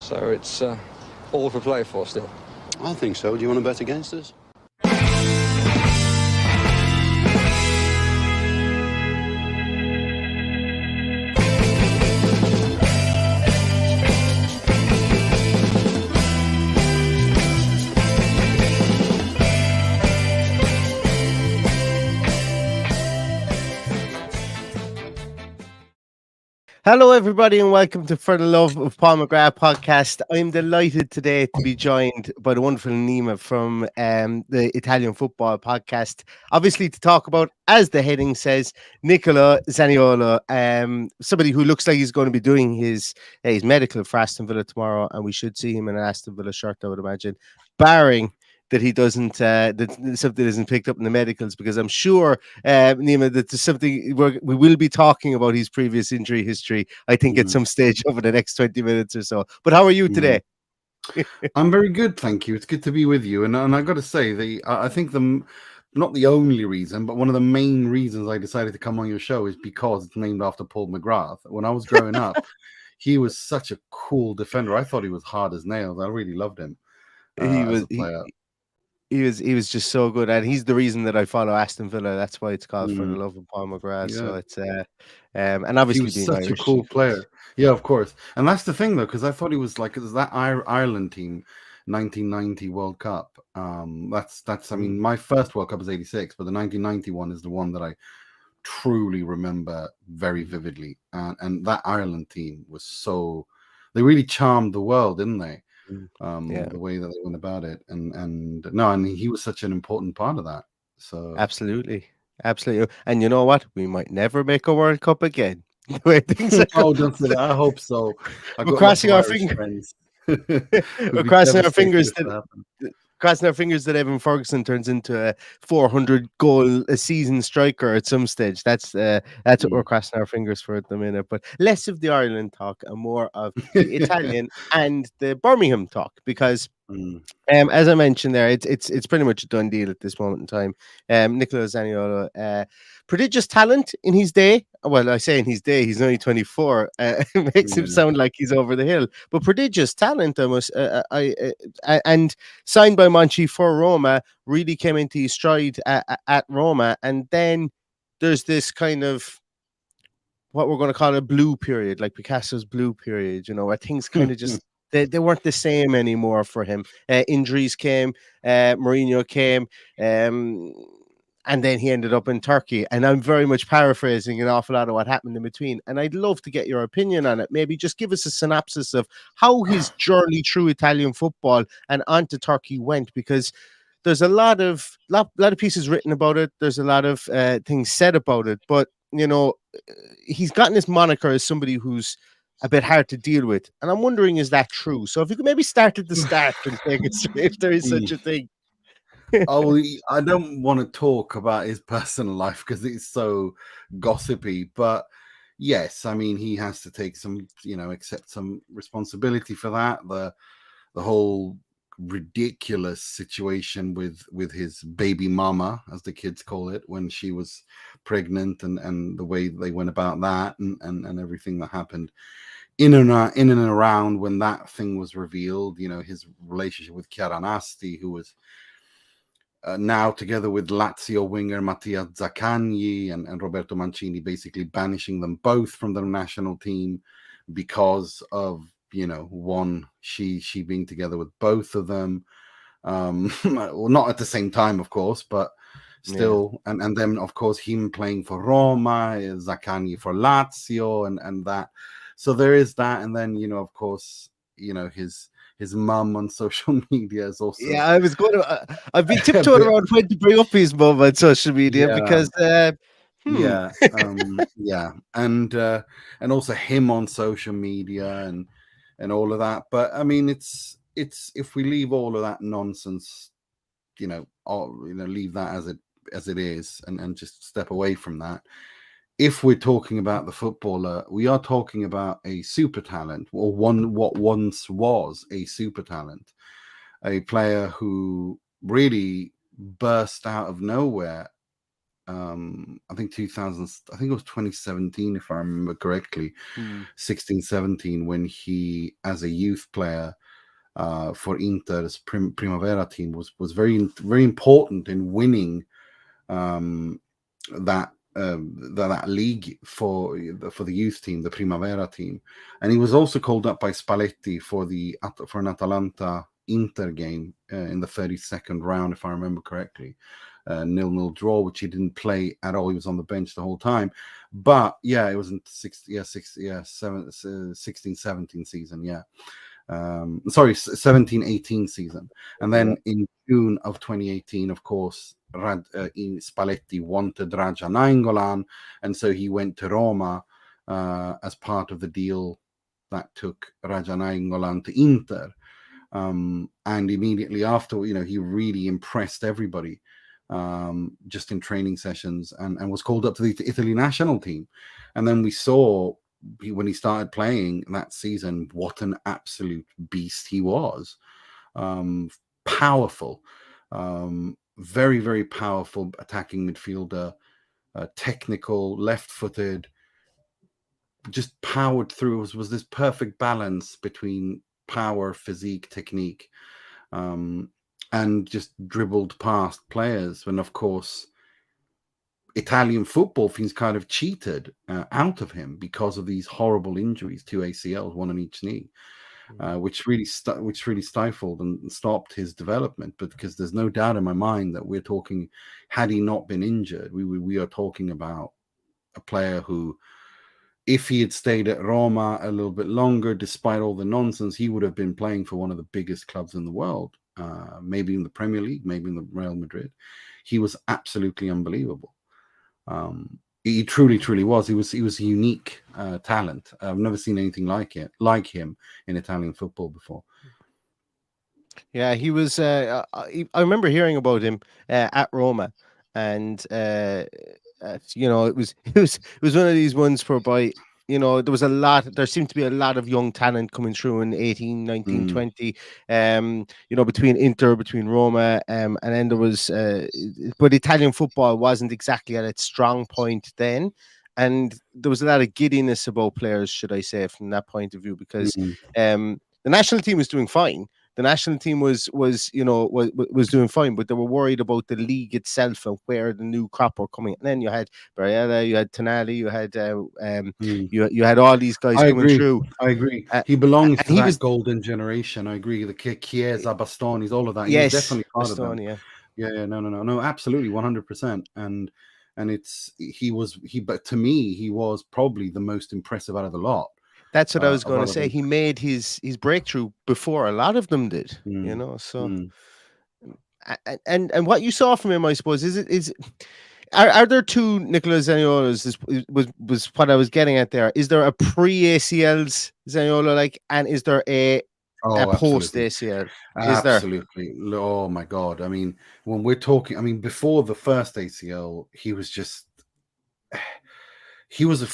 So it's all to play for still. I think so. Do you want to bet against us? Hello, everybody, and welcome to For the Love of Paul McGrath podcast. I'm delighted today to be joined by the wonderful Nima from the Italian Football Podcast. Obviously, to talk about, as the heading says, Nicolo Zaniolo, somebody who looks like he's going to be doing his medical for Aston Villa tomorrow, and we should see him in an Aston Villa shirt, I would imagine, barring that he doesn't, that something isn't picked up in the medicals, because I'm sure, Nima, that there's something we will be talking about his previous injury history, I think, at some stage over the next 20 minutes or so. But how are you today? I'm very good, thank you. It's good to be with you. And I got to say, I think not the only reason, but one of the main reasons I decided to come on your show is because it's named after Paul McGrath. When I was growing up, he was such a cool defender. I thought he was hard as nails. I really loved him. As a player. He was just so good, and he's the reason that I follow Aston Villa. That's why it's called For the Love of Paul McGrath. Yeah. So it's and obviously he was such a cool player. Yeah, of course. And that's the thing, though, because I thought he was like that Ireland team, 1990 World Cup. That's. I mean, my first World Cup was '86, but the 1990 one is the one that I truly remember very vividly. And that Ireland team was so. They really charmed the world, didn't they? The way that they went about it, and he was such an important part of that. So absolutely, and you know what? We might never make a World Cup again. The way things are oh, don't say that. I hope so. We're crossing our fingers. We're crossing our fingers that Evan Ferguson turns into a 400 goal a season striker at some stage. That's what we're crossing our fingers for at the minute. But less of the Ireland talk and more of the Italian and the Birmingham talk, because as I mentioned there, it's pretty much a done deal at this moment in time. Nicolo Zaniolo, prodigious talent in his day. Well, I say in his day, he's only 24. It makes him sound like he's over the hill, but prodigious talent. And signed by Monchi for Roma, really came into his stride at Roma, and then there's this kind of what we're going to call a blue period, like Picasso's blue period. You know, where things kind of just. They weren't the same anymore for him. Injuries came, Mourinho came, and then he ended up in Turkey. And I'm very much paraphrasing an awful lot of what happened in between. And I'd love to get your opinion on it. Maybe just give us a synopsis of how his journey through Italian football and onto Turkey went, because there's a lot of pieces written about it. There's a lot of things said about it. But, you know, he's gotten this moniker as somebody who's a bit hard to deal with, and I'm wondering, is that true? So if you could maybe start at the start and take it straight, if there is such a thing. I don't want to talk about his personal life because it's so gossipy, but yes, I mean, he has to take some, accept some responsibility for that. The whole ridiculous situation with his baby mama, as the kids call it, when she was pregnant, and the way they went about that, and everything that happened in and around when that thing was revealed. His relationship with Chiara Nasti, who was now together with Lazio winger Mattia Zaccagni and Roberto Mancini, basically banishing them both from the national team because of one, she being together with both of them, well, not at the same time, of course, but still. And then, of course, him playing for Roma, Zaccagni for Lazio, and that. So there is that. And then, of course, his mum on social media is also. Yeah, I was going to. I've been tiptoeing around when to bring up his mum on social media because. Yeah, and also him on social media and all of that. But I mean, it's if we leave all of that nonsense, leave that as it is, and just step away from that. If we're talking about the footballer, we are talking about a super talent, or what once was a super talent, a player who really burst out of nowhere I think 2000, I think it was 2017, if I remember correctly, 16, 17, when he, as a youth player for Inter's Primavera team, was very, very important in winning that league for the youth team, the Primavera team. And he was also called up by Spalletti for an Atalanta Inter game in the 32nd round, if I remember correctly. 0-0 draw, which he didn't play at all. He was on the bench the whole time. But yeah, it was in 16-17 season. Yeah. Sorry, 17-18 season. And then in June of 2018, of course, Spalletti wanted Raja Nainggolan, and so he went to Roma as part of the deal that took Raja Nainggolan to Inter. And immediately after, he really impressed everybody just in training sessions, and was called up to the Italy national team. And then we saw, when he started playing that season, what an absolute beast he was. Powerful, very, very powerful attacking midfielder, technical, left-footed, just powered through. Was this perfect balance between power, physique, technique, and just dribbled past players. And of course, Italian football things kind of cheated out of him because of these horrible injuries, 2 ACLs, one on each knee, which really stifled and stopped his development. But because there's no doubt in my mind that we're talking, had he not been injured, we are talking about a player who, if he had stayed at Roma a little bit longer, despite all the nonsense, he would have been playing for one of the biggest clubs in the world, maybe in the Premier League, maybe in the Real Madrid. He was absolutely unbelievable. He truly, truly was. He was a unique talent. I've never seen anything like him in Italian football before. Yeah, he was. I remember hearing about him at Roma, and it was one of these ones whereby there seemed to be a lot of young talent coming through in 18, 19, 20, between Inter, between Roma, and then there was, but Italian football wasn't exactly at its strong point then. And there was a lot of giddiness about players, should I say, from that point of view, because the national team was doing fine. The national team was doing fine, but they were worried about the league itself and where the new crop were coming. And then you had Barella, you had Tonali, you had you had all these guys coming through. I agree. He belongs to that golden generation. I agree. The Chiesa, Bastonis, all of that. Yes, he was definitely part of them. Yeah. No, absolutely, 100%. And but to me, he was probably the most impressive out of the lot. That's what I was going to say. He made his breakthrough before a lot of them did, So, and what you saw from him, I suppose, are there two Nicolo Zaniolos? Was what I was getting at there. Is there a pre-ACLs Zaniolo and is there a post-ACL? Absolutely. Oh my God. I mean, when we're talking, before the first ACL, he was a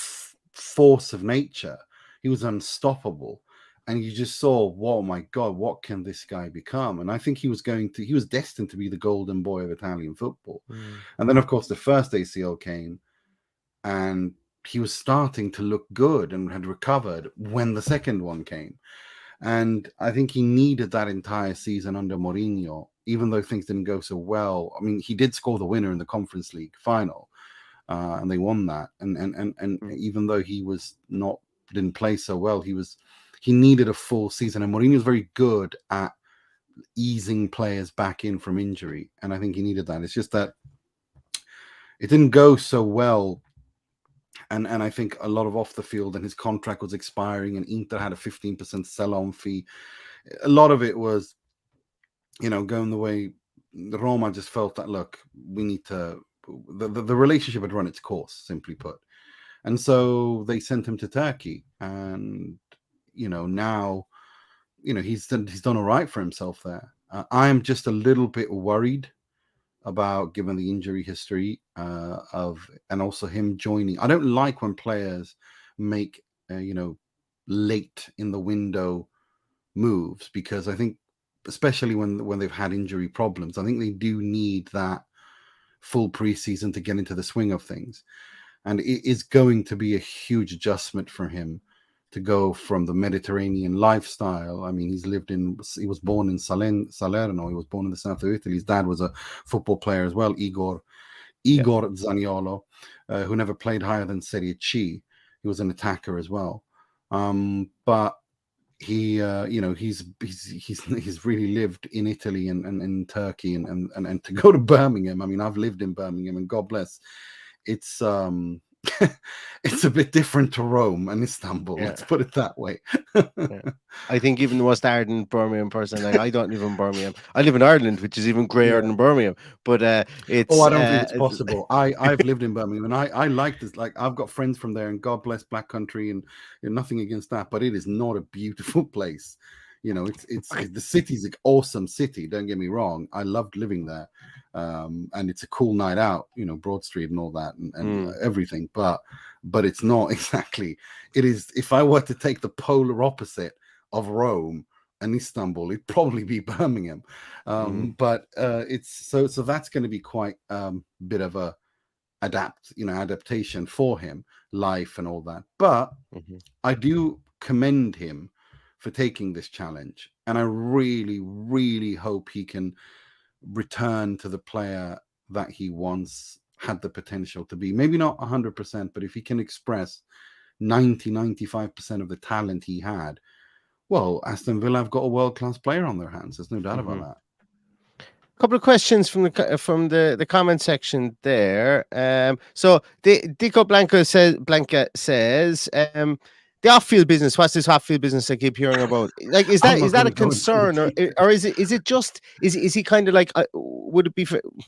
force of nature. He was unstoppable. And you just saw, oh my God, what can this guy become? And I think he was destined to be the golden boy of Italian football. And then, of course, the first ACL came and he was starting to look good and had recovered when the second one came. And I think he needed that entire season under Mourinho, even though things didn't go so well. I mean, he did score the winner in the Conference League final, and they won that. And even though he didn't play so well, he needed a full season. And Mourinho was very good at easing players back in from injury, and I think he needed that. It's just that it didn't go so well. And I think a lot of off the field, and his contract was expiring, and Inter had a 15% sell-on fee. A lot of it was, going the way Roma just felt that, look, we need to, the relationship had run its course, simply put. And so they sent him to Turkey, and, now, he's done all right for himself there. I am just a little bit worried about, given the injury history and also him joining. I don't like when players make late in the window moves, because I think, especially when they've had injury problems, I think they do need that full preseason to get into the swing of things. And it is going to be a huge adjustment for him to go from the Mediterranean lifestyle. I mean, he was born in Salerno. He was born in the south of Italy. His dad was a football player as well, Igor Zaniolo, who never played higher than Serie C. He was an attacker as well. But he, he's really lived in Italy and in Turkey and to go to Birmingham. I mean, I've lived in Birmingham, and God bless. It's it's a bit different to Rome and Istanbul. Yeah. Let's put it that way. Yeah. I think even the most ardent Birmingham person, like, I don't live in Birmingham. I live in Ireland, which is even grayer than Birmingham. But it's I don't think it's possible. I've lived in Birmingham, and I like this. Like, I've got friends from there, and God bless Black Country, and nothing against that, but it is not a beautiful place. You know, it's the city's an awesome city. Don't get me wrong. I loved living there. And it's a cool night out, you know, Broad Street and all that and everything, but it's not exactly. It is, if I were to take the polar opposite of Rome and Istanbul, it'd probably be Birmingham. But it's so that's going to be quite bit of a adaptation for him, life and all that. But I do commend him for taking this challenge, and I really, really hope he can return to the player that he once had the potential to be. Maybe not 100%, but if he can express 95% of the talent he had, well, Aston Villa have got a world-class player on their hands. There's no doubt about that. A couple of questions from the comment section there. So Dico Blanca says the off-field business. What's this off-field business I keep hearing about? Like, is that a concern, or is it just is he kind of like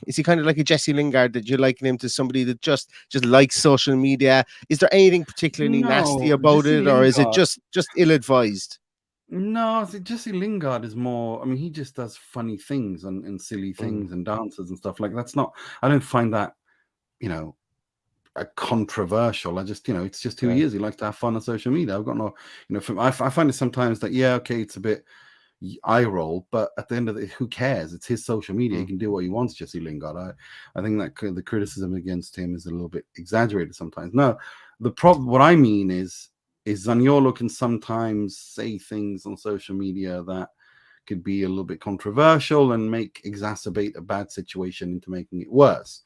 is he kind of like a Jesse Lingard, that you liken him to somebody that just likes social media? Is there anything particularly nasty about it, or is it just ill-advised? No, Jesse Lingard is more. I mean, he just does funny things and silly things and dances and stuff like that's not. I don't find that, controversial. I just, it's just who he is. He likes to have fun on social media. I've got no, I find it sometimes that it's a bit eye roll, but at the end of it, who cares? It's his social media. He can do what he wants, Jesse Lingard. I think that the criticism against him is a little bit exaggerated sometimes. No, the problem. What I mean is Zaniolo can sometimes say things on social media that could be a little bit controversial and exacerbate a bad situation into making it worse.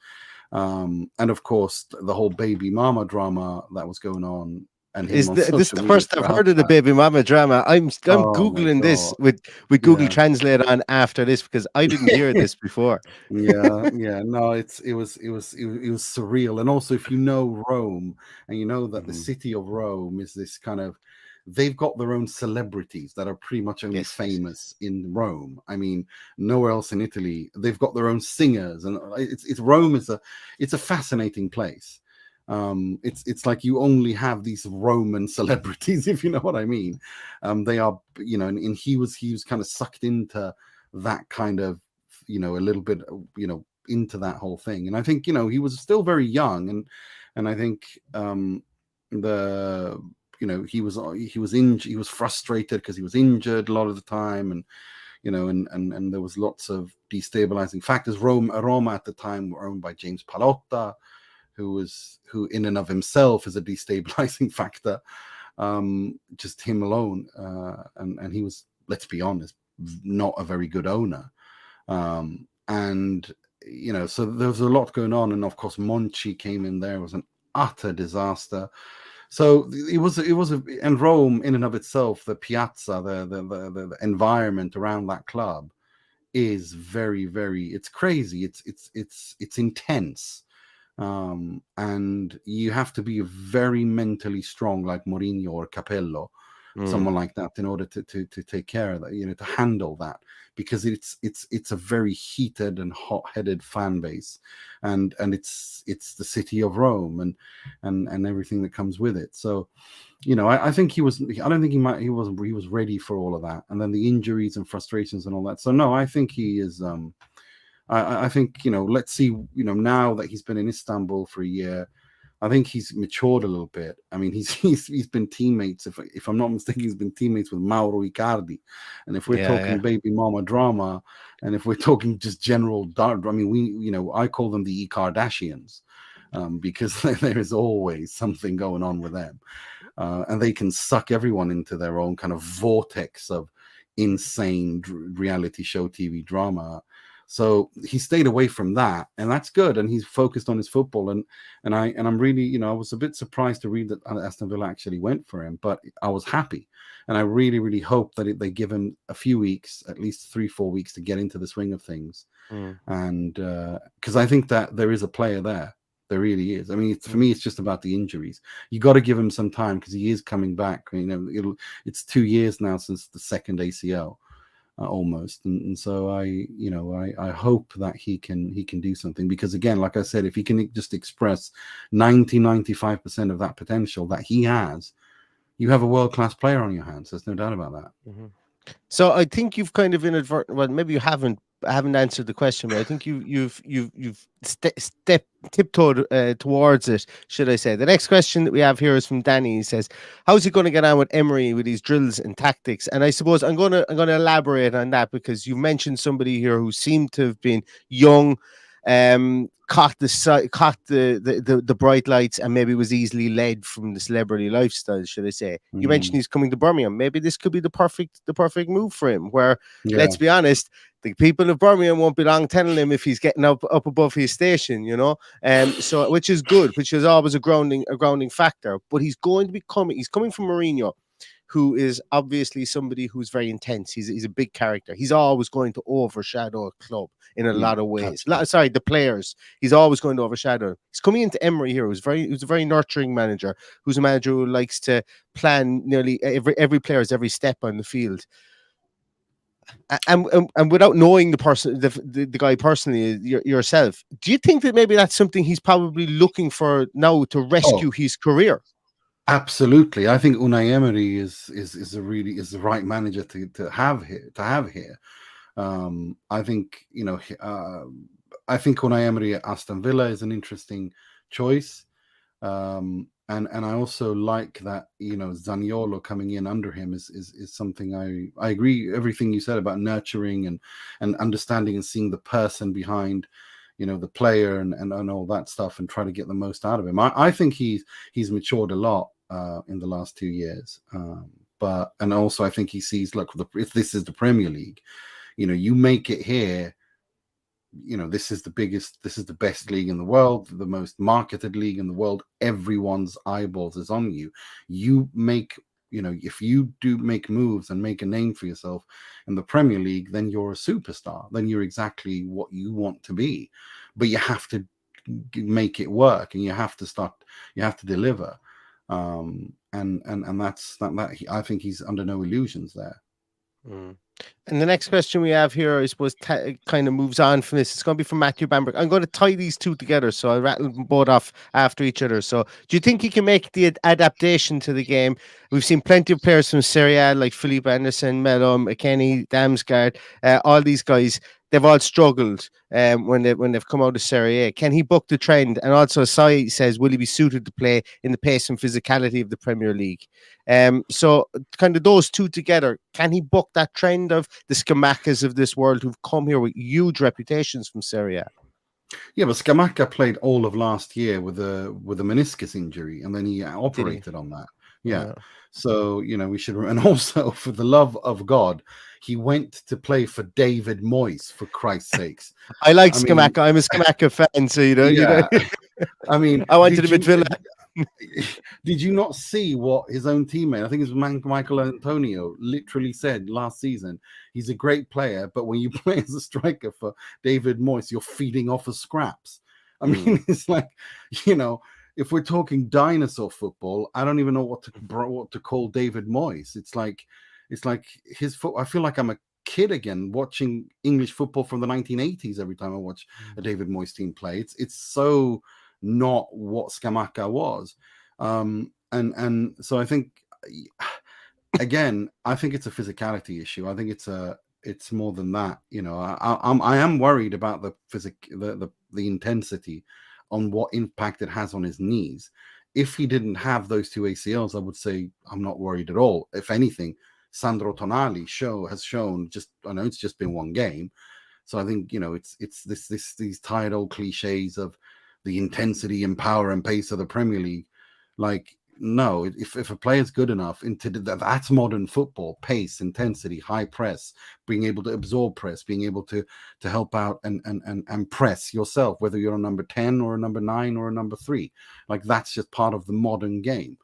And of course, the whole baby mama drama that was going on. And is this the first I've heard of the baby mama drama? I'm Googling this with Google Translate on after this, because I didn't hear this before. No, it was surreal. And also, if you know Rome, and you know that the city of Rome is this kind of, they've got their own celebrities that are pretty much only famous in Rome. I mean, nowhere else in Italy. They've got their own singers, and Rome is a fascinating place. It's like you only have these Roman celebrities, if you know what I mean. They are, and he was kind of sucked into that kind of, a little bit, into that whole thing. And I think, he was still very young, and I think he was frustrated because he was injured a lot of the time, and and there was lots of destabilizing factors. Roma at the time were owned by James Pallotta, who in and of himself is a destabilizing factor, just him alone, and he was, let's be honest, not a very good owner, and so there was a lot going on. And of course Monchi came in there, was an utter disaster. So and Rome in and of itself, the piazza, the environment around that club is very, very, it's crazy. It's intense. And you have to be very mentally strong, like Mourinho or Capello, someone like that, in order to take care of that, to handle that, because it's a very heated and hot-headed fan base, and it's the city of Rome and everything that comes with it. So, I think he was ready for all of that, and then the injuries and frustrations and all that. So no, I think he is. I think, let's see, now that he's been in Istanbul for a year, I think he's matured a little bit. I mean, he's been teammates. If I'm not mistaken, he's been teammates with Mauro Icardi. And if we're talking baby mama drama, and if we're talking just general, I mean, I call them the Kardashians, because there is always something going on with them, and they can suck everyone into their own kind of vortex of insane reality show TV drama. So he stayed away from that, and that's good. And he's focused on his football. And I'm really, I was a bit surprised to read that Aston Villa actually went for him, but I was happy, and I really, really hope that they give him a few weeks, at least 3-4 weeks, to get into the swing of things. And because I think that there is a player there. There really is. I mean, for me, it's just about the injuries. You got to give him some time because he is coming back. It's 2 years now since the second ACL. Almost, and so I hope that he can do something, because again, like I said, if he can just express 95% of that potential that he has, you have a world-class player on your hands. There's no doubt about that. So I think you've kind of well, maybe you haven't answered the question, but I think you've tiptoed towards it, should I say. The next question that we have here is from Danny. He says, how's he going to get on with Emery with his drills and tactics? And I suppose I'm going to elaborate on that, because you mentioned somebody here who seemed to have been young, caught the bright lights, and maybe was easily led from the celebrity lifestyle, should I say. You mentioned he's coming to Birmingham. Maybe this could be the perfect move for him, where, let's be honest, the people of Birmingham won't be long telling him if he's getting up above his station, so, which is good, which is always a grounding factor. But he's coming from Mourinho, who is obviously somebody who's very intense. He's a big character. He's always going to overshadow a club in a lot of ways. Sorry, the players. He's always going to overshadow. He's coming into Emery here, who's a very nurturing manager, who's a manager who likes to plan nearly every player's every step on the field. And without knowing the person, the guy personally, yourself, do you think that maybe that's something he's probably looking for now to rescue his career? Absolutely, I think Unai Emery is the right manager to have here. I think I think Unai Emery at Aston Villa is an interesting choice, and I also like that Zaniolo coming in under him is something I agree everything you said about nurturing and understanding and seeing the person behind the player and all that stuff, and try to get the most out of him. I think he's matured a lot in the last 2 years, and also I think he sees, look, if this is the Premier League, you make it here, this is the best league in the world, the most marketed league in the world. Everyone's eyeballs is on you. You make, if you do make moves and make a name for yourself in the Premier League, then you're a superstar. Then you're exactly what you want to be. But you have to make it work, and you have to deliver. And that's that. I think he's under no illusions there. And the next question we have here, I suppose, kind of moves on from this. It's going to be from Matthew Bamberg. I'm going to tie these two together, so I'll rattle them both off after each other. So, do you think he can make the adaptation to the game? We've seen plenty of players from Serie A, like Felipe Anderson, Melo, McKennie, Damsgaard, all these guys. They've all struggled when they've come out of Serie A. Can he buck the trend? And also, Sai says, will he be suited to play in the pace and physicality of the Premier League? So, kind of those two together, can he buck that trend of the Scamacas of this world who've come here with huge reputations from Serie A? Yeah, but Scamacca played all of last year with a meniscus injury, and then he operated on that. Yeah. So, we should, and also, for the love of God, he went to play for David Moyes, for Christ's sakes. I like Scamacca. I'm a Scamacca fan, so I mean, I wanted a midfielder. Did you not see what his own teammate, I think it was Michael Antonio, literally said last season? He's a great player, but when you play as a striker for David Moyes, you're feeding off of scraps. I mean, it's like, if we're talking dinosaur football, I don't even know what to call David Moyes. It's like his foot. I feel like I'm a kid again watching English football from the 1980s every time I watch a David Moyes team play. It's so not what Scamacca was, and so I think, again, I think it's a physicality issue. I think it's more than that. I am worried about the intensity on what impact it has on his knees. If he didn't have those 2 ACLs, I would say I'm not worried at all. If anything, Sandro Tonali has shown, just, I know it's just been 1 game, so I think, you know, it's these tired old cliches of the intensity and power and pace of the Premier League. Like, no, if a player's good enough into that's modern football: pace, intensity, high press, being able to absorb press, being able to help out and press yourself, whether you're a number 10 or a number 9 or a number 3. Like, that's just part of the modern game.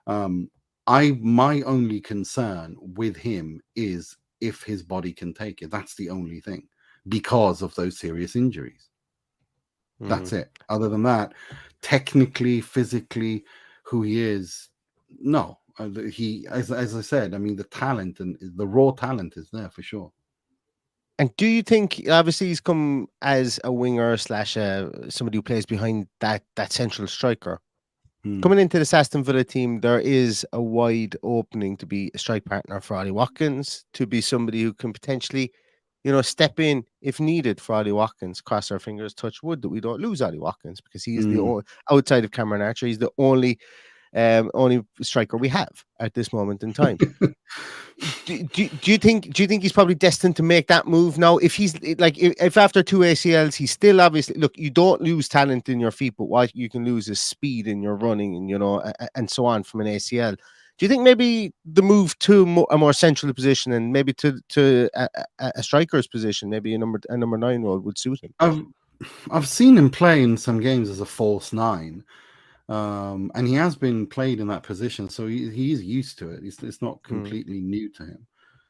My only concern with him is if his body can take it. That's the only thing, because of those serious injuries. That's it. Other than that, technically, physically, who he is, no. He, as I said, I mean, the talent and the raw talent is there for sure. And do you think, obviously, he's come as a winger / somebody who plays behind that central striker? Coming into this Aston Villa team, there is a wide opening to be a strike partner for Ollie Watkins, to be somebody who can potentially, you know, step in if needed for Ollie Watkins. Cross our fingers, touch wood, that we don't lose Ollie Watkins, because he is the only, outside of Cameron Archer, he's the only striker we have at this moment in time. do you think he's probably destined to make that move now? If he's like, if after 2 ACLs, he's still, obviously, look, you don't lose talent in your feet, but what you can lose is speed in your running, and, you know, and so on from an ACL. Do you think maybe the move to a more central position, and maybe to a striker's position, maybe a number 9 role, would suit him? I've seen him play in some games as a false 9. And he has been played in that position, so he is used to it. It's not completely new to him,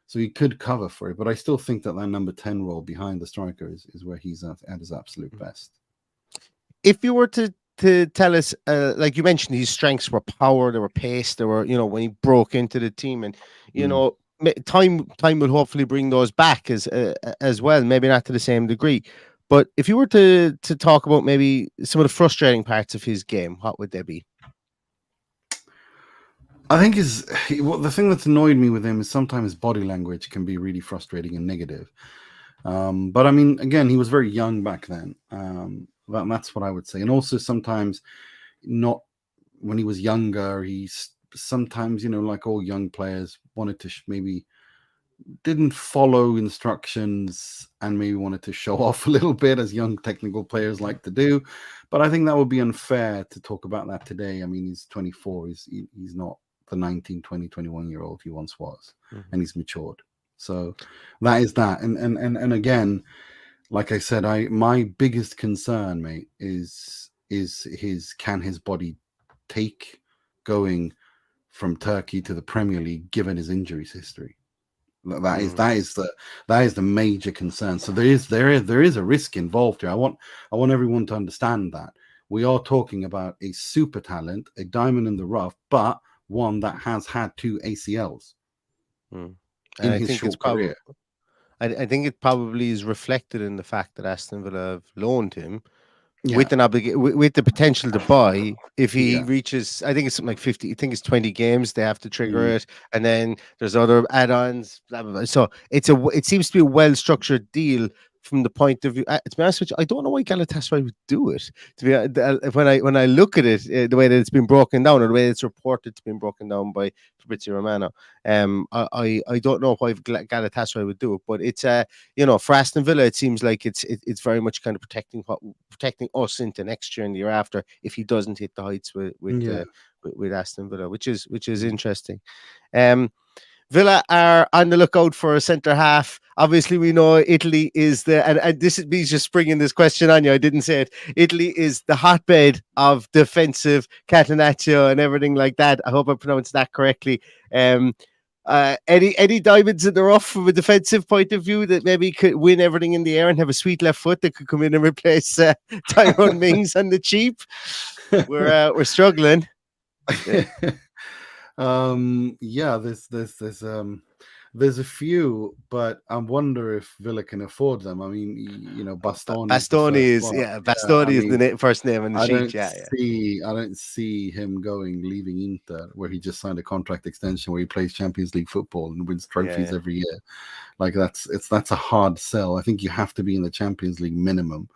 so he could cover for it. But I still think that number 10 role behind the striker is where he's at his absolute best. If you were to tell us, like you mentioned, his strengths were power, there were pace, there were, you know, when he broke into the team, and, you know, time will hopefully bring those back as well, maybe not to the same degree. But if you were to talk about maybe some of the frustrating parts of his game, what would they be? I think the thing that's annoyed me with him is sometimes his body language can be really frustrating and negative. But I mean, again, he was very young back then. That's what I would say. And also sometimes, not when he was younger, he's sometimes, you know, like all young players, wanted to maybe didn't follow instructions and maybe wanted to show off a little bit, as young technical players like to do. But I think that would be unfair to talk about that today. I mean, he's 24. He's not the 19, 20, 21-year-old he once was, and he's matured. So that is that. And again, like I said, my biggest concern, mate, is can his body take going from Turkey to the Premier League given his injuries history? That is the major concern. So there is a risk involved here. I want everyone to understand that we are talking about a super talent, a diamond in the rough, but one that has had 2 ACLs in his short career. I think it probably is reflected in the fact that Aston Villa have loaned him with the potential to buy if he reaches, I think it's something like 50. I think it's 20 games they have to trigger it, and then there's other add-ons. Blah, blah, blah. So it seems to be a well-structured deal from the point of view. To be honest with you, I don't know why Galatasaray would do it. To be when I look at it, the way that it's been broken down, or the way it's reported to be broken down by Fabrizio Romano, I don't know why Galatasaray would do it. But it's you know, for Aston Villa, it seems like it's very much kind of protecting us into next year and the year after if he doesn't hit the heights with Aston Villa, which is interesting. Villa are on the lookout for a centre half. Obviously, we know Italy is and this is me just springing this question on you. I didn't say it. Italy is the hotbed of defensive catenaccio and everything like that. I hope I pronounced that correctly. Any diamonds in the rough from a defensive point of view that maybe could win everything in the air and have a sweet left foot that could come in and replace Tyrone Mings on the cheap? We're struggling. There's a few, but I wonder if Villa can afford them. I mean, you know, Bastoni is the first name on the sheet. I don't see him leaving Inter, where he just signed a contract extension where he plays Champions League football and wins trophies every year. Like that's a hard sell. I think you have to be in the Champions League minimum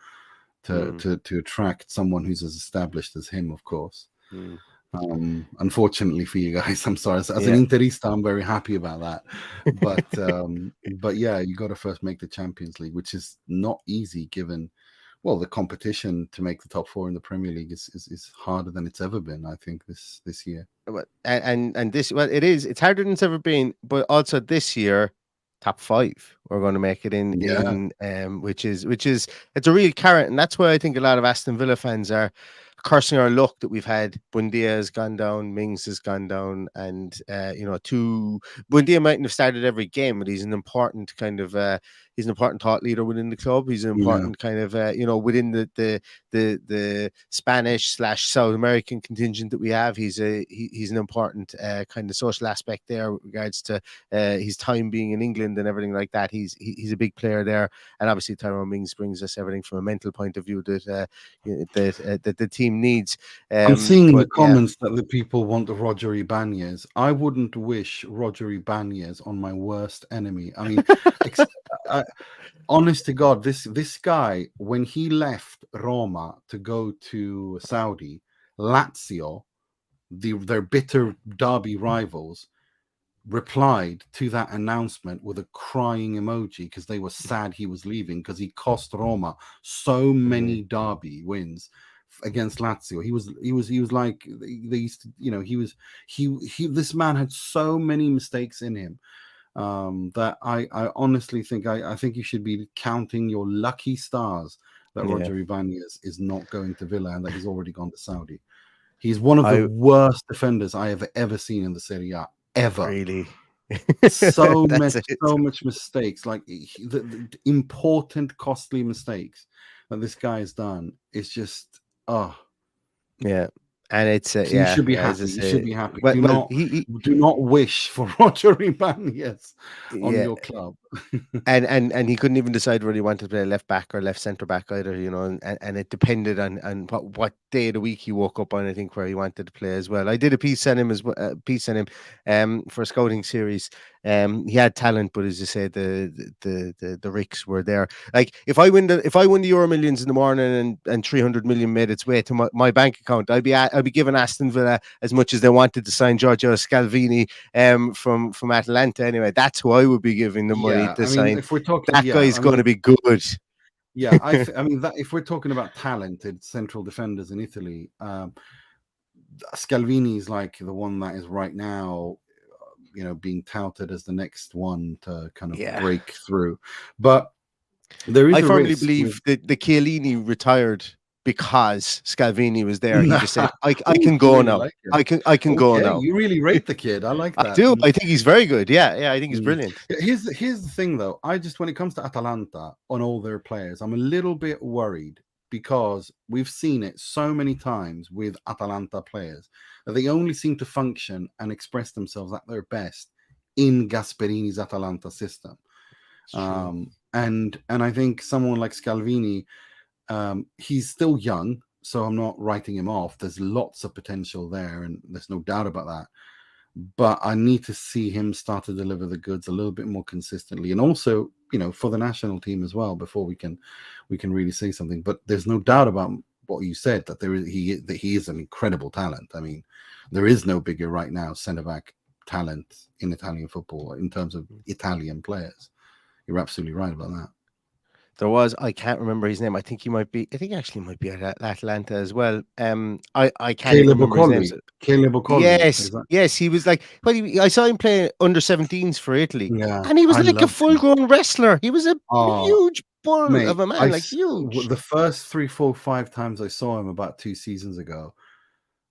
to attract someone who's as established as him, of course. Mm. Unfortunately for you guys, I'm sorry. As an Interista, I'm very happy about that. But yeah, you got to first make the Champions League, which is not easy given, well, the competition to make the top 4 in the Premier League is harder than it's ever been, I think, this year. And this, well, it's harder than it's ever been, but also this year, top 5 we're going to make it in which is it's a real carrot, and that's why I think a lot of Aston Villa fans are cursing our luck that we've had Buendia has gone down, Mings has gone down, and Buendia mightn't have started every game, but he's an important kind of he's an important thought leader within the club. He's an important kind of within the Spanish / South American contingent that we have. He's an important kind of social aspect there with regards to his time being in England and everything like that. He's a big player there, and obviously Tyrone Mings brings us everything from a mental point of view that the team needs. I'm seeing in the comments that the people want Roger Ibanez. I wouldn't wish Roger Ibanez on my worst enemy. I mean, honest to God, this guy, when he left Roma to go to Saudi, Lazio, their bitter derby rivals, replied to that announcement with a crying emoji because they were sad he was leaving, because he cost Roma so many derby wins against Lazio. He was like, they used to, this man had so many mistakes in him that I honestly think I think you should be counting your lucky stars that Roger Ibanez is not going to Villa and that he's already gone to Saudi. He's one of the worst defenders I have ever seen in the Serie A, ever. Really? so much mistakes, like the important, costly mistakes that this guy has done. It's just, and it's so you should be happy. You should be happy. But, do not wish for Roger Ibanez on your club. and he couldn't even decide whether he wanted to play left back or left centre back either, and it depended on what day of the week he woke up on, I think, where he wanted to play as well. I did a piece on him for a scouting series. He had talent, but as you say, the risks were there. Like if I win the Euro Millions in the morning and 300 million made its way to my bank account, I'd be giving Aston Villa as much as they wanted to sign Giorgio Scalvini from Atalanta. Anyway, that's who I would be giving the money to sign. If we're talking, that guy's going to be good. Yeah, I mean, that if we're talking about talented central defenders in Italy, Scalvini is like the one that is right now, being touted as the next one to kind of break through. But there is I firmly believe that the Chiellini retired because Scalvini was there. He just said, I can go now. I can go now. You really rate the kid. I like that. I do. I think he's very good. Yeah, I think he's brilliant. Here's the thing, though. When it comes to Atalanta, on all their players, I'm a little bit worried because we've seen it so many times with Atalanta players that they only seem to function and express themselves at their best in Gasperini's Atalanta system. And I think someone like Scalvini, he's still young, so I'm not writing him off. There's lots of potential there, and there's no doubt about that. But I need to see him start to deliver the goods a little bit more consistently, and also, for the national team as well, before we can really say something. But there's no doubt about what you said, that he is an incredible talent. I mean, there is no bigger right now centre back talent in Italian football in terms of Italian players. You're absolutely right about that. There was, I can't remember his name. I think actually might be at Atlanta as well. I can't remember his name. Caleb O'Connell. Yes, he was like, I saw him play under 17s for Italy, and he was like a full-grown wrestler. He was a huge bull of a man, huge. The first 3, 4, 5 times I saw him about 2 seasons ago,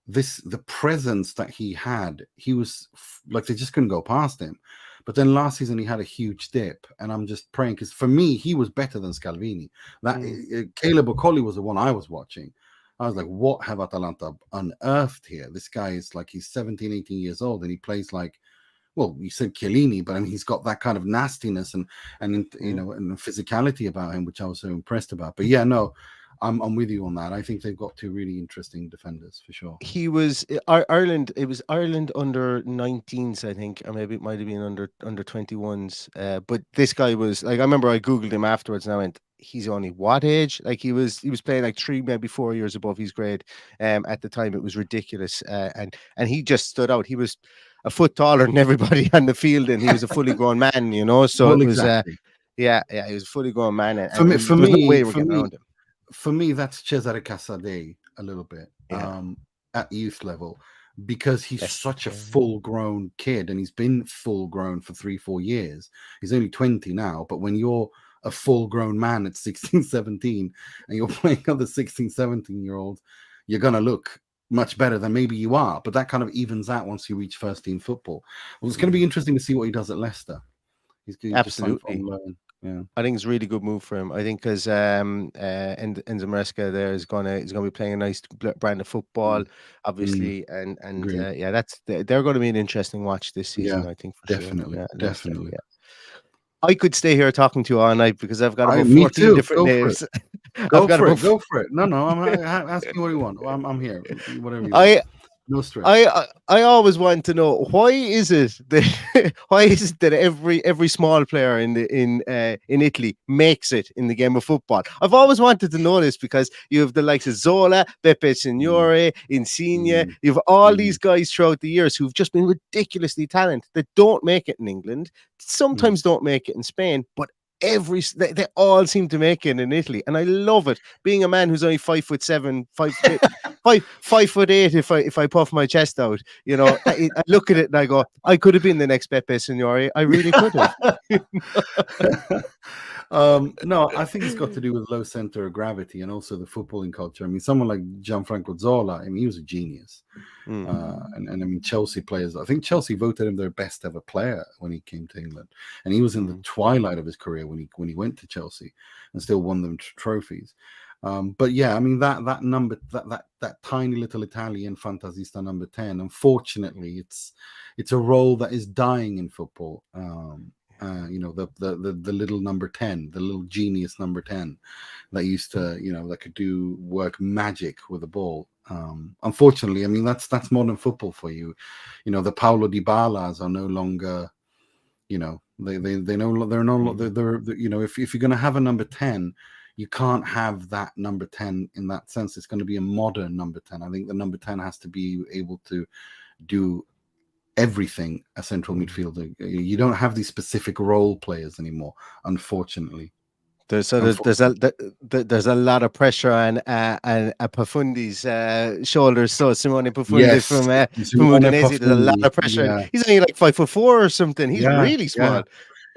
the presence that he had, he was like, they just couldn't go past him. But then last season he had a huge dip, and I'm just praying, because for me he was better than Scalvini. Caleb O'Colly was the one I was watching. I was like, what have Atalanta unearthed here? This guy is like, he's 17, 18 years old, and he plays like, well, you said Chiellini, but I mean, he's got that kind of nastiness and and physicality about him, which I was so impressed about. But yeah, no, I'm with you on that. I think they've got 2 really interesting defenders for sure. He was Ireland. It was Ireland under 19s, I think, or maybe it might have been under 21s. But this guy was like, I remember I googled him afterwards, and I went, he's only what age? Like he was playing like 3, maybe 4 years above his grade. At the time, it was ridiculous. And he just stood out. He was a foot taller than everybody on the field, and he was a fully grown man. You know, so Well, it was exactly. yeah, he was a fully grown man, For me, for there was no way me, we're for getting me, around him. for me, that's Cesare Casadei a little bit Yeah, at youth level, because he's Leicester, such a full-grown kid, and he's been full-grown for 3-4 years. He's only 20 now, but when you're a full-grown man at 16, 17, and you're playing other 16, 17-year-olds, you're going to look much better than maybe you are. But that kind of evens out once you reach first-team football. Well, it's going to be interesting to see what he does at Leicester. He's just signed on absolutely. loan. Yeah. I think it's a really good move for him. I think because Enzo Maresca there is gonna be playing a nice brand of football, Mm, obviously, and agreed. yeah, they're going to be an interesting watch this Yeah, season. I think for sure. definitely, Yeah, Leicester. definitely. Yeah, I could stay here talking to you all night because I've got about Me 14 too. different Go for it. names. I've got about. Go for it. No, I'm asking what you want. I'm here. Whatever you want. I No stress. I always want to know why is it that every small player in Italy makes it in the game of football. I've always wanted to know this because you have the likes of Zola, Beppe Mm, Signore, Insigne. mm, You have all mm, these guys throughout the years who've just been ridiculously talented that don't make it in England, mm. sometimes don't make it in Spain, but they all seem to make it in Italy, and I love it. Being a man who's only 5'7", 5'8", if I puff my chest out, you know, I look at it and I go, I could have been the next Beppe Signori. I really could have. No, I think it's got to do with low center of gravity and also the footballing culture. I mean, someone like Gianfranco Zola, I mean, he was a genius. And I mean, Chelsea players, I think Chelsea voted him their best ever player when he came to England. And he was in the twilight of his career when he went to Chelsea and still won them trophies. But yeah, I mean, that number, that tiny little Italian fantasista number 10, unfortunately, it's a role that is dying in football. You know, the little number 10, the little genius number 10 that used to, you know, that could do work magic with the ball. Unfortunately, I mean, that's modern football for you. You know, the Paulo Dybalas are no longer, you know, they're you know, if you're going to have a number 10, you can't have that number 10 in that sense. It's going to be a modern number 10. I think the number 10 has to be able to do everything a central midfielder. You don't have these specific role players anymore, unfortunately. There's a lot of pressure on Pafundi's shoulders. So Simone Pafundi Yes, from Simone Udinese, there's a lot Pafundi. of pressure. Yeah, He's only like 5'4" or something. He's yeah, really yeah. small.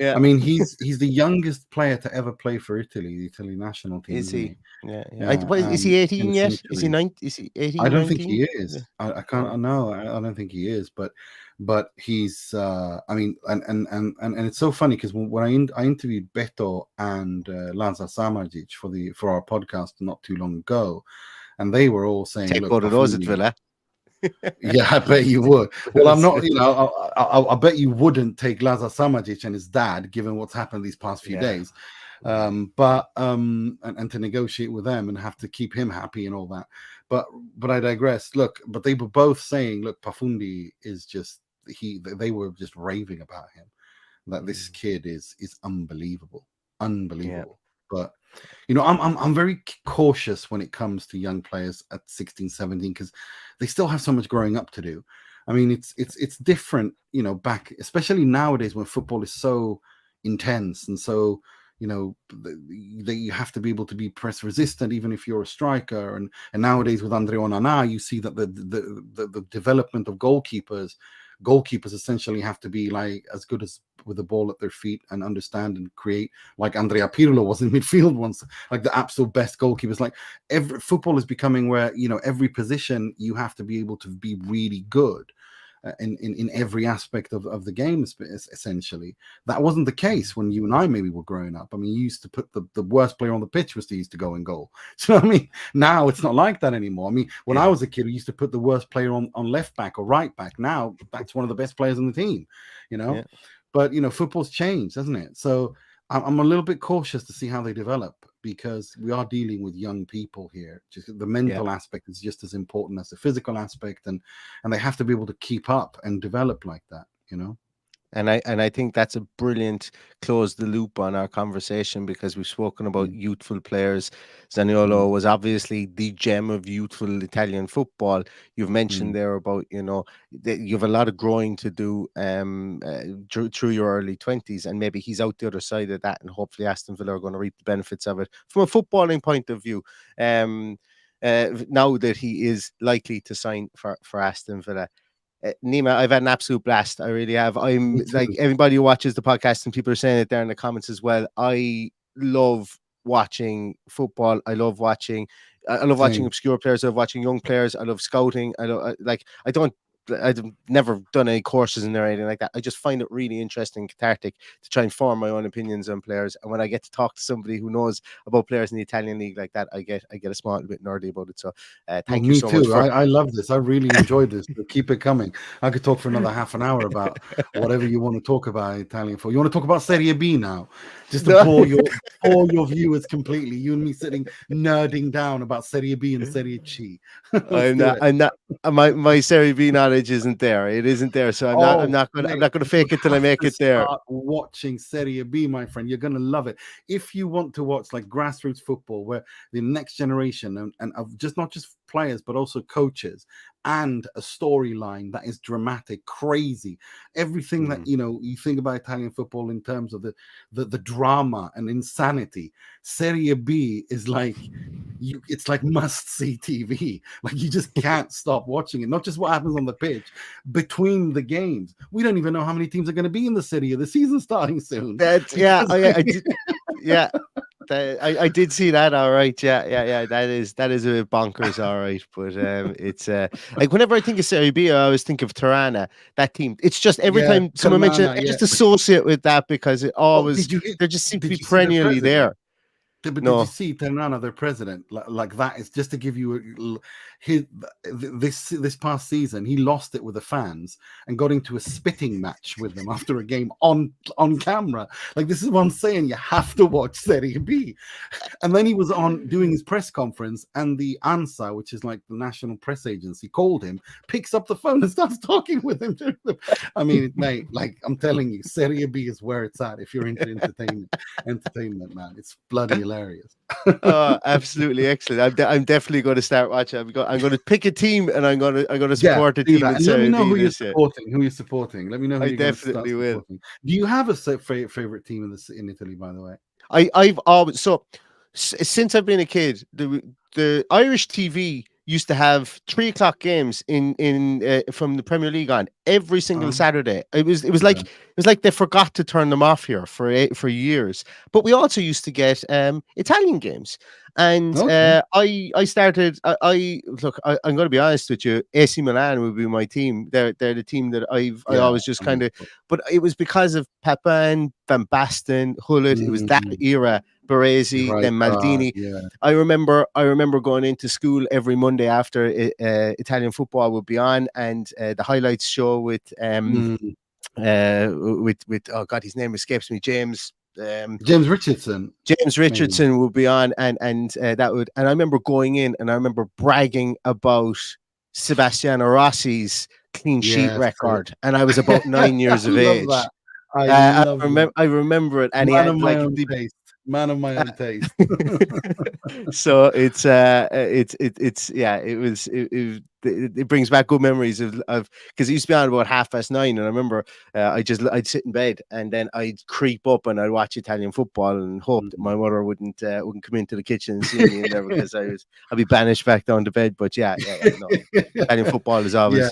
Yeah, I mean, he's the youngest player to ever play for Italy, the Italy national team, is isn't he? he? Yeah, yeah. Yeah, Is he 18 in yet? Is he centuries. 9? Is he I 18, don't think 19? he Yeah. is. I can't. Oh. No, I don't think he is. But he's. I mean, and it's so funny because when I interviewed Beto and Lazar Samardzic for our podcast not too long ago, and they were all saying, Take "Look, both of those at Pafundi." Villa. Yeah, I bet you would. Well, I'm not. You know, I bet you wouldn't take Lazar Samardzic and his dad, given what's happened these past few Yeah. days. And to negotiate with them and have to keep him happy and all that. But I digress. Look, but they were both saying, look, Pafundi is just they were just raving about him. That this kid is unbelievable, unbelievable. But you know, I'm very cautious when it comes to young players at 16, 17 because they still have so much growing up to do. I mean, it's different, you know, back especially nowadays when football is so intense and so, you know, that you have to be able to be press resistant even if you're a striker. And nowadays with Andrea Onana, you see that the development of goalkeepers essentially have to be like as good as with the ball at their feet and understand and create, like Andrea Pirlo was in midfield once, like the absolute best goalkeepers. Like every football is becoming where, you know, every position you have to be able to be really good in every aspect of the game. Essentially, that wasn't the case when you and I maybe were growing up. I mean, you used to put the worst player on the pitch was used to go in goal. So I mean, now it's not like that anymore. I mean, when I was a kid, we used to put the worst player on left back or right back. Now that's one of the best players on the team, you know. Yeah. But you know, football's changed, hasn't it? So I'm a little bit cautious to see how they develop because we are dealing with young people here. Just the mental aspect is just as important as the physical aspect, and they have to be able to keep up and develop like that, you know. And I think that's a brilliant close the loop on our conversation, because we've spoken about youthful players. Zaniolo was obviously the gem of youthful Italian football. You've mentioned there about, you have a lot of growing to do through your early 20s, and maybe he's out the other side of that, and hopefully Aston Villa are going to reap the benefits of it from a footballing point of view. Now that he is likely to sign for Aston Villa. Nima, I've had an absolute blast. I really have. I'm like everybody who watches the podcast, and people are saying it there in the comments as well. I love watching football. I love watching obscure players. I love watching young players. I love scouting. I've never done any courses in there or anything like that. I just find it really interesting, cathartic to try and form my own opinions on players. And when I get to talk to somebody who knows about players in the Italian league like that, I get a small bit nerdy about it. So thank you so much. I love this. I really enjoyed this. So keep it coming. I could talk for another half an hour about whatever you want to talk about Italian football. You want to talk about Serie B now? Just to bore your viewers completely. You and me sitting nerding down about Serie B and Serie C. I'm not. My Serie B knowledge isn't there. It isn't there. So I'm not going to fake it till I make it there. Start watching Serie B, my friend. You're going to love it. If you want to watch like grassroots football, where the next generation and of just not just players but also coaches, and a storyline that is dramatic, crazy, everything that you think about Italian football in terms of the drama and insanity. Serie B is like it's like must-see TV. Like you just can't stop watching it. Not just what happens on the pitch, between the games. We don't even know how many teams are going to be in the Serie. The season's starting soon. I did see that. All right, yeah. That is a bit bonkers. All right, but it's like whenever I think of Serie B, I always think of Tirana. That team. It's just every time someone mentions it, I just associate with that because it always they just seem to be perennially there. But did you see Tirana, their president, like that? Is just to give you this past season, he lost it with the fans and got into a spitting match with them after a game on camera. Like, this is what I'm saying. You have to watch Serie B. And then he was on doing his press conference, and the ANSA, which is like the national press agency, called him, picks up the phone and starts talking with him. I mean, mate, like I'm telling you, Serie B is where it's at if you're into entertainment, man. It's bloody hilarious. Oh, absolutely excellent. I'm definitely going to start watching. I'm going to pick a team, and I'm going to support the team. And let me know who you're supporting. Let me know who I definitely will. Do you have a favorite team in Italy, by the way? I've always since I've been a kid, the Irish TV used to have 3:00 games in from the Premier League on every single Saturday. It was like they forgot to turn them off here for years. But we also used to get Italian games, and I started. I'm going to be honest with you. AC Milan would be my team. They're the team that I always just kind of. But it was because of Pepin, Van Basten, Hullet. It was that era. Baresi, then Maldini. I remember going into school every Monday after Italian football would be on, and the highlights show with oh god, his name escapes me, James Richardson. James Richardson would be on, and that would, and I remember going in and I remember bragging about Sebastiano Rossi's clean sheet record, and I was about 9 years of age. I remember it, and he had like man of my own taste. So it brings back good memories of because it used to be on about 9:30, and I remember I'd sit in bed and then I'd creep up and I'd watch Italian football and hope that my mother wouldn't come into the kitchen and see me in there, because I'd be banished back down to bed. But Italian football is always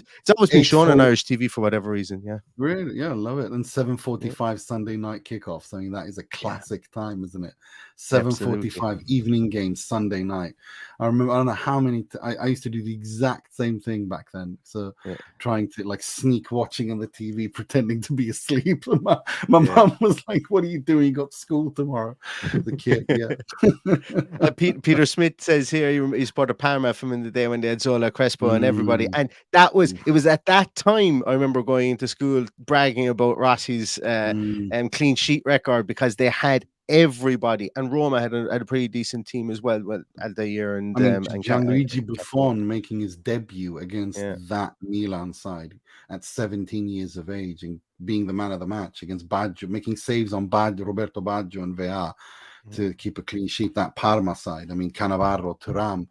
been shown on Irish TV for whatever reason. Really, I love it. And 7:45 Sunday night kickoffs. I mean, that is a classic time, isn't it? 7:45 evening game Sunday night. I remember, I don't know how many I used to do the exact same thing back then. So trying to like sneak watching on the TV, pretending to be asleep. My mom was like, "What are you doing? You got school tomorrow." The kid, Peter Smith says here he supported Parma from in the day when they had Zola, Crespo, and everybody, and it was at that time I remember going into school bragging about Rossi's clean sheet record, because they had everybody, and Roma had a pretty decent team as well at the year. And Gianluigi Buffon making his debut against that Milan side at 17 years of age, and being the man of the match against Baggio, making saves on Baggio, Roberto Baggio and Vea to keep a clean sheet. That Parma side, I mean, Cannavaro, Thuram,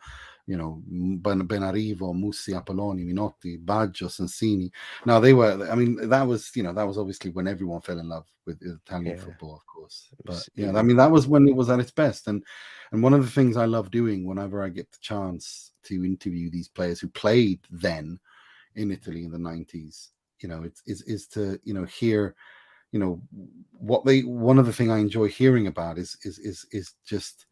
Benarivo, Mussi, Apolloni, Minotti, Baggio, Sensini. Now they were, I mean, that was obviously when everyone fell in love with Italian football, of course. But I mean, that was when it was at its best. And one of the things I love doing whenever I get the chance to interview these players who played then in Italy in the 90s, is to, hear, one of the things I enjoy hearing about is just,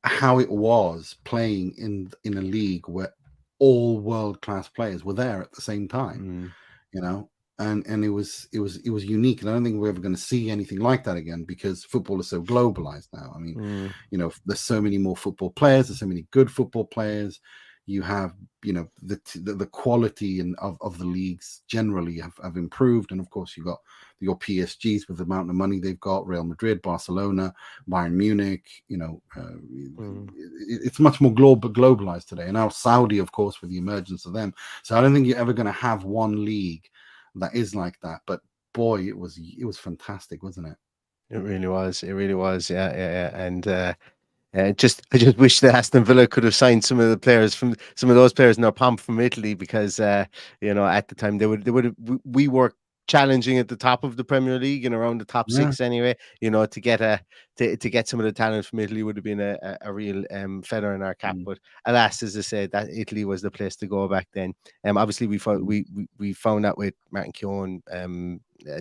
how it was playing in a league where all world-class players were there at the same time, and it was unique. And I don't think we're ever going to see anything like that again, because football is so globalized now. I mean, there's so many more football players, there's so many good football players. You have, the quality of the leagues generally have improved. And of course, you got your PSGs with the amount of money they've got, Real Madrid, Barcelona, Bayern Munich, it's much more globalized today. And now Saudi, of course, with the emergence of them. So I don't think you're ever going to have one league that is like that. But boy, it was fantastic, wasn't it? It really was. Yeah. And I just wish that Aston Villa could have signed some of those players in their pomp from Italy, because at the time we were challenging at the top of the Premier League and around the top six anyway. To get some of the talent from Italy would have been a real feather in our cap. But alas, as I said, that Italy was the place to go back then. Obviously we found that with Martin Keown,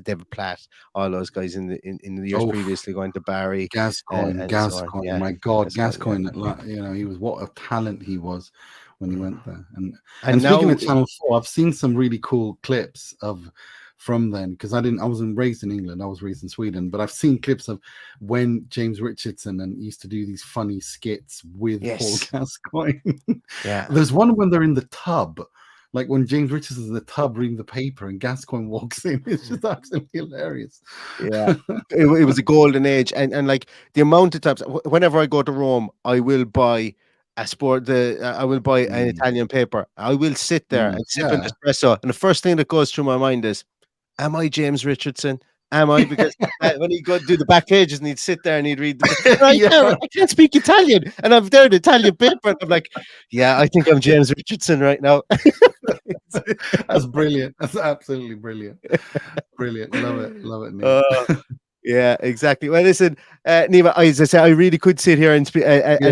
David Platt, all those guys in the years previously, going to Barry, Gascoigne, so on. my God, Gascoigne, he was, what a talent he was when he went there. And speaking of Channel 4, I've seen some really cool clips from then, because I wasn't raised in England, I was raised in Sweden, but I've seen clips of when James Richardson used to do these funny skits with Paul Gascoigne. There's one when they're in the tub, like when James Richardson's in the tub reading the paper and Gascoigne walks in. It's just absolutely hilarious. It was a golden age, and like the amount of times whenever I go to Rome, I will buy I will buy an Italian paper. I will sit there and sip an espresso, and the first thing that goes through my mind is, am I James Richardson? Am I? Because when he'd go do the back pages and he'd sit there and he'd read I can't speak Italian, and I'm there in the Italian paper, and I'm like, yeah, I think I'm James Richardson right now. That's brilliant. That's absolutely brilliant. Love it, Nick. Yeah, exactly. Well, listen, Nima, as I said, I really could sit here and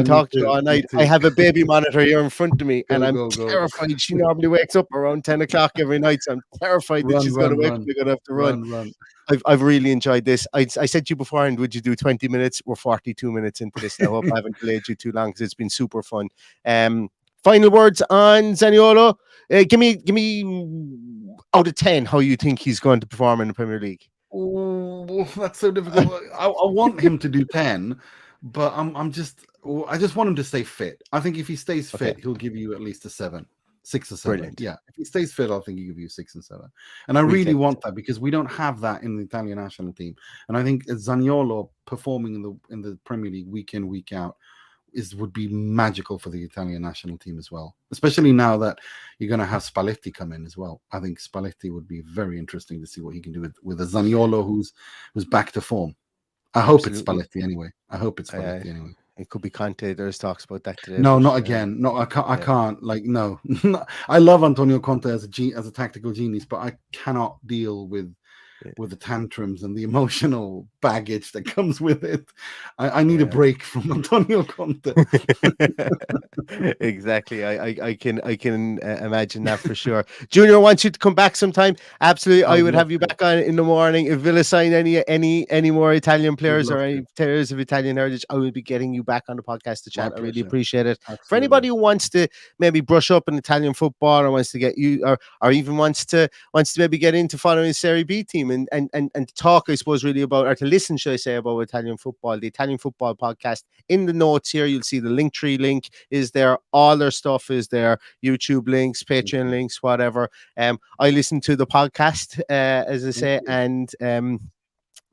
talk to you all night. I have a baby monitor here in front of me, and I'm terrified. She normally wakes up around 10 o'clock every night, so I'm terrified that she's going to wake up. We're going to have to run. I've really enjoyed this. I said to you beforehand, would you do 20 minutes? We're 42 minutes into this. I hope I haven't delayed you too long, because it's been super fun. Final words on Zaniolo. Give me out of 10 how you think he's going to perform in the Premier League. Oh, that's so difficult. I want him to do 10, but I just want him to stay fit. I think if he stays fit, he'll give you at least a 7, 6 or 7. Brilliant. Yeah, if he stays fit, I think he'll give you 6 and 7. And I really want that, because we don't have that in the Italian national team. And I think Zaniolo performing in the Premier League week in, week out would be magical for the Italian national team as well, especially now that you're going to have Spalletti come in as well. I think Spalletti would be very interesting to see what he can do with a Zaniolo who's back to form. I hope it's Spalletti anyway. It could be Conte. There's talks about that today. No, not again. No, I can't. I can't. Like, no. I love Antonio Conte as a tactical genius, but I cannot deal with the tantrums and the emotional baggage that comes with it. I need a break from Antonio Conte. Exactly. I can imagine that for sure. Junior wants you to come back sometime. Absolutely. I would have you back on in the morning. If Villa sign any more Italian players or any players of Italian heritage, I will be getting you back on the podcast to chat. I really appreciate it. Absolutely. For anybody who wants to maybe brush up in Italian football, or wants to get you, or even wants to maybe get into following the Serie B team and talk, I suppose, really about, or to listen, should I say, about Italian football, the Italian Football Podcast. In the notes here, you'll see the Linktree link is there. All their stuff is there. YouTube links, Patreon links, whatever. I listen to the podcast, as I say, and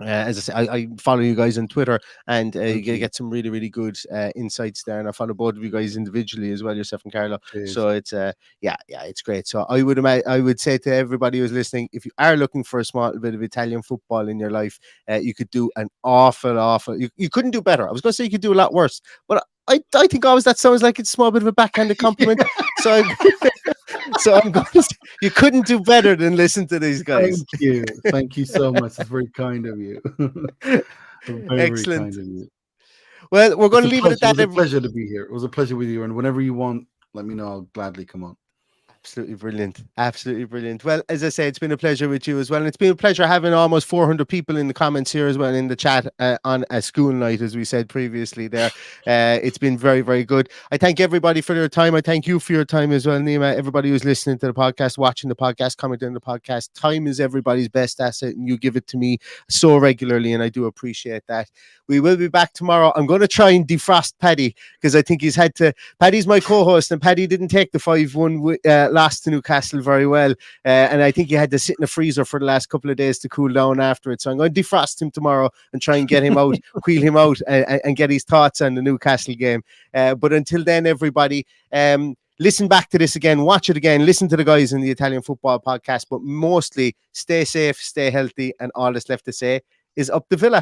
As I say, I follow you guys on Twitter, and you you. get some really, really good insights there. And I follow both of you guys individually as well, yourself and Carlo. Cheers. So it's it's great. So I would say to everybody who's listening, if you are looking for a small bit of Italian football in your life, you could do an awful. You couldn't do better. I was going to say you could do a lot worse, but I think always that sounds like it's a small bit of a backhanded compliment. So I'm going to say you couldn't do better than listen to these guys. Thank you so much. It's very kind of you. Very, Excellent. very kind of you. Well, we're going to leave it at that. It was a pleasure to be here. It was a pleasure with you, and whenever you want, let me know. I'll gladly come on. Absolutely brilliant. Absolutely brilliant. Well, as I say, it's been a pleasure with you as well. And it's been a pleasure having almost 400 people in the comments here as well in the chat on a school night, as we said previously there. It's been very, very good. I thank everybody for their time. I thank you for your time as well, Nima. Everybody who's listening to the podcast, watching the podcast, commenting on the podcast. Time is everybody's best asset, and you give it to me so regularly, and I do appreciate that. We will be back tomorrow. I'm going to try and defrost Paddy, because I think he's had to. Paddy's my co-host, and Paddy didn't take the 5-1 lost to Newcastle very well, and I think he had to sit in the freezer for the last couple of days to cool down after it. So I'm going to defrost him tomorrow and try and get him out, wheel him out, and get his thoughts on the Newcastle game. But until then, everybody, listen back to this again, watch it again, listen to the guys in the Italian Football Podcast, but mostly stay safe, stay healthy, and all that's left to say is up the Villa.